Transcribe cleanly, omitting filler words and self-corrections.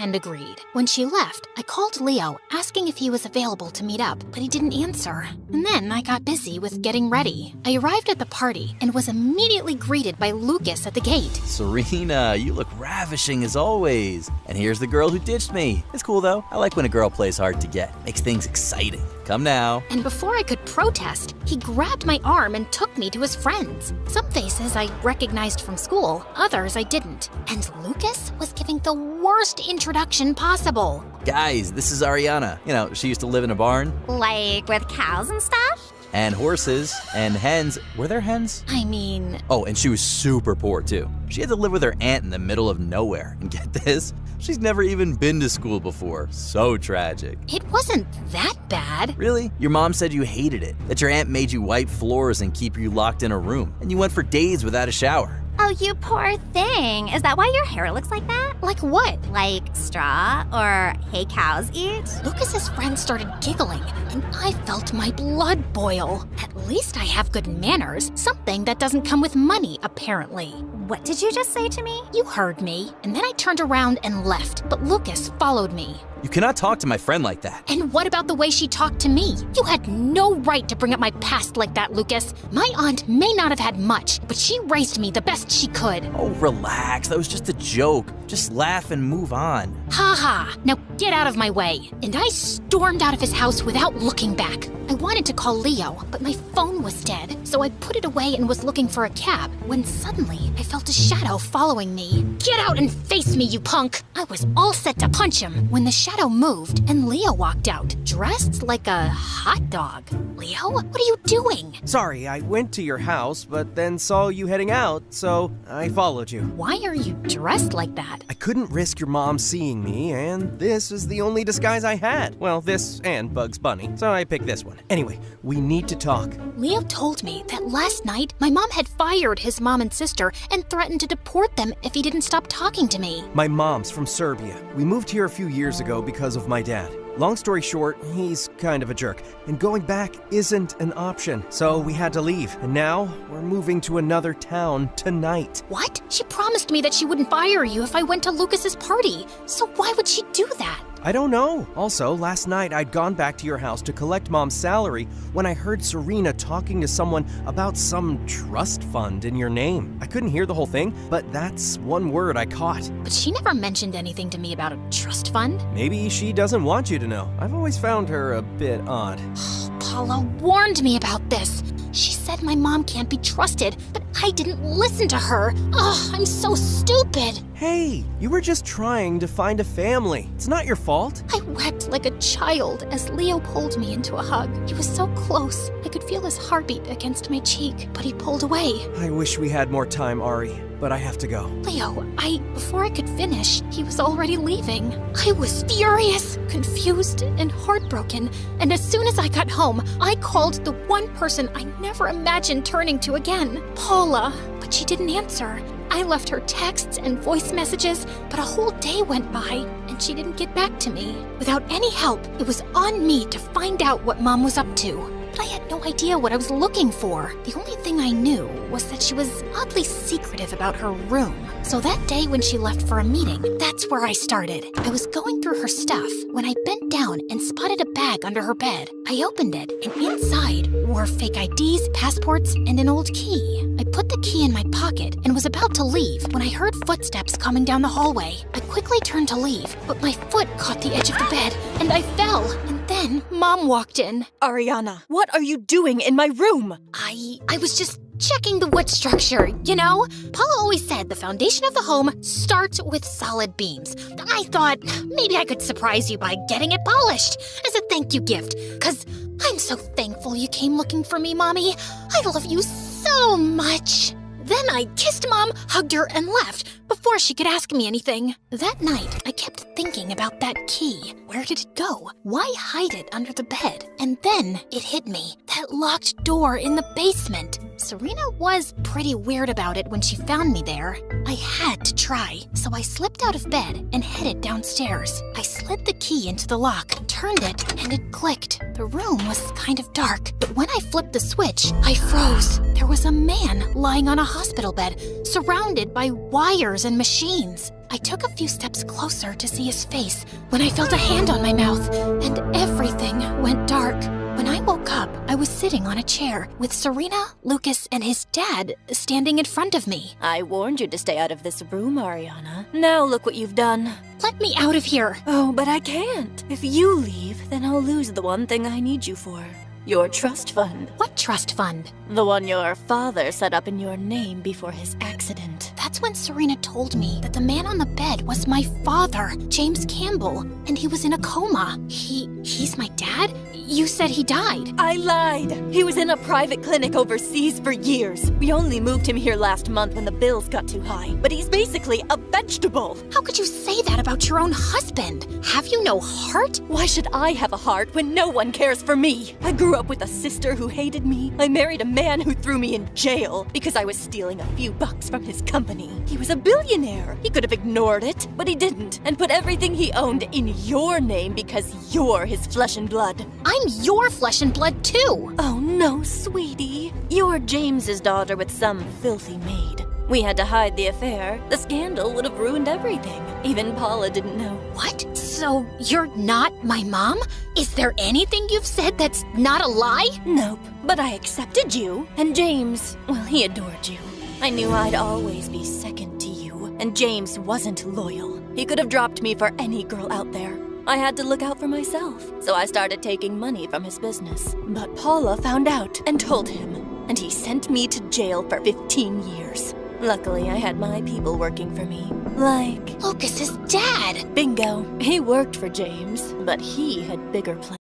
and agreed. When she left, I called Leo, asking if he was available to meet up, but he didn't answer. And then I got busy with getting ready. I arrived at the party and was immediately greeted by Lucas at the gate. Serena, you look ravishing as always. And here's the girl who ditched me. It's cool though. I like when a girl plays hard to get. Makes things exciting. Come now. And before I could protest, he grabbed my arm and took me to his friends. Some faces I recognized from school, others I didn't. And Lucas was giving the worst introduction possible. Guys, this is Ariana. You know, she used to live in a barn. Like with cows and stuff? And horses and hens. Were there hens? I mean... Oh, and she was super poor too. She had to live with her aunt in the middle of nowhere. And get this, she's never even been to school before. So tragic. It wasn't that bad. Really? Your mom said you hated it, that your aunt made you wipe floors and keep you locked in a room, and you went for days without a shower. Oh, you poor thing. Is that why your hair looks like that? Like what? Like straw or hay cows eat? Lucas's friends started giggling, and I felt my blood boil. At least I have good manners, something that doesn't come with money, apparently. What did you just say to me? You heard me, and then I turned around and left, but Lucas followed me. You cannot talk to my friend like that. And what about the way she talked to me? You had no right to bring up my past like that, Lucas. My aunt may not have had much, but she raised me the best she could. Oh, relax. That was just a joke. Just laugh and move on. Ha ha. Now get out of my way. And I stormed out of his house without looking back. I wanted to call Leo, but my phone was dead, so I put it away and was looking for a cab when suddenly I felt a shadow following me. Get out and face me, you punk! I was all set to punch him when the shadow moved and Leo walked out, dressed like a hot dog. Leo, what are you doing? Sorry, I went to your house, but then saw you heading out, so I followed you. Why are you dressed like that? I couldn't risk your mom seeing me, and this is the only disguise I had. Well, this and Bugs Bunny, so I picked this one. Anyway, we need to talk. Leo told me that last night my mom had fired his mom and sister and threatened to deport them if he didn't stop talking to me. My mom's from Serbia. We moved here a few years ago because of my dad. Long story short, he's kind of a jerk, and going back isn't an option. So we had to leave, and now we're moving to another town tonight. What? She promised me that she wouldn't fire you if I went to Lucas's party. So why would she do that? I don't know. Also, last night I'd gone back to your house to collect Mom's salary when I heard Serena talking to someone about some trust fund in your name. I couldn't hear the whole thing, but that's one word I caught. But she never mentioned anything to me about a trust fund. Maybe she doesn't want you to know. I've always found her a bit odd. Paula warned me about this. She said my mom can't be trusted, but I didn't listen to her. Ugh, I'm so stupid. Hey, you were just trying to find a family. It's not your fault. I wept like a child as Leo pulled me into a hug. He was so close. I could feel his heartbeat against my cheek, but he pulled away. I wish we had more time, Ari, but I have to go. Leo, before I could finish, he was already leaving. I was furious, confused, and heartbroken. And as soon as I got home, I called the one person I never imagined turning to again, Paula. But she didn't answer. I left her texts and voice messages, but a whole day went by, and she didn't get back to me. Without any help, it was on me to find out what Mom was up to. But I had no idea what I was looking for. The only thing I knew was that she was oddly secretive about her room. So that day when she left for a meeting, that's where I started. I was going through her stuff when I bent down and spotted a bag under her bed. I opened it, and inside were fake IDs, passports, and an old key. I put the key in my pocket and was about to leave when I heard footsteps coming down the hallway. I quickly turned to leave, but my foot caught the edge of the bed, and I fell. And then Mom walked in. Ariana, what are you doing in my room? I was just checking the wood structure, you know? Paula always said the foundation of the home starts with solid beams. I thought maybe I could surprise you by getting it polished as a thank you gift, 'cause I'm so thankful you came looking for me, Mommy. I love you so much. Then I kissed Mom, hugged her, and left before she could ask me anything. That night, I kept thinking about that key. Where did it go? Why hide it under the bed? And then it hit me. That locked door in the basement. Serena was pretty weird about it when she found me there. I had to try, so I slipped out of bed and headed downstairs. I slid the key into the lock, turned it, and it clicked. The room was kind of dark, but when I flipped the switch, I froze. There was a man lying on a hospital bed, surrounded by wires and machines. I took a few steps closer to see his face when I felt a hand on my mouth, and everything went dark. When I woke up, I was sitting on a chair with Serena, Lucas, and his dad standing in front of me. I warned you to stay out of this room, Ariana. Now look what you've done. Let me out of here! Oh, but I can't. If you leave, then I'll lose the one thing I need you for. Your trust fund. What trust fund? The one your father set up in your name before his accident. That's when Serena told me that the man on the bed was my father, James Campbell, and he was in a coma. He's my dad? You said he died. I lied. He was in a private clinic overseas for years. We only moved him here last month when the bills got too high. But he's basically a vegetable. How could you say that about your own husband? Have you no heart? Why should I have a heart when no one cares for me? I grew up with a sister who hated me. I married a man who threw me in jail because I was stealing a few bucks from his company. He was a billionaire. He could have ignored it, but he didn't, and put everything he owned in your name because you're his flesh and blood. I'm your flesh and blood too. Oh no, sweetie. You're James's daughter with some filthy maid. We had to hide the affair. The scandal would have ruined everything. Even Paula didn't know. What? So you're not my mom? Is there anything you've said that's not a lie? Nope, but I accepted you. And James, well, he adored you. I knew I'd always be second to you, and James wasn't loyal. He could have dropped me for any girl out there. I had to look out for myself, so I started taking money from his business. But Paula found out and told him, and he sent me to jail for 15 years. Luckily, I had my people working for me. Like Lucas's dad. Bingo. He worked for James, but he had bigger plans.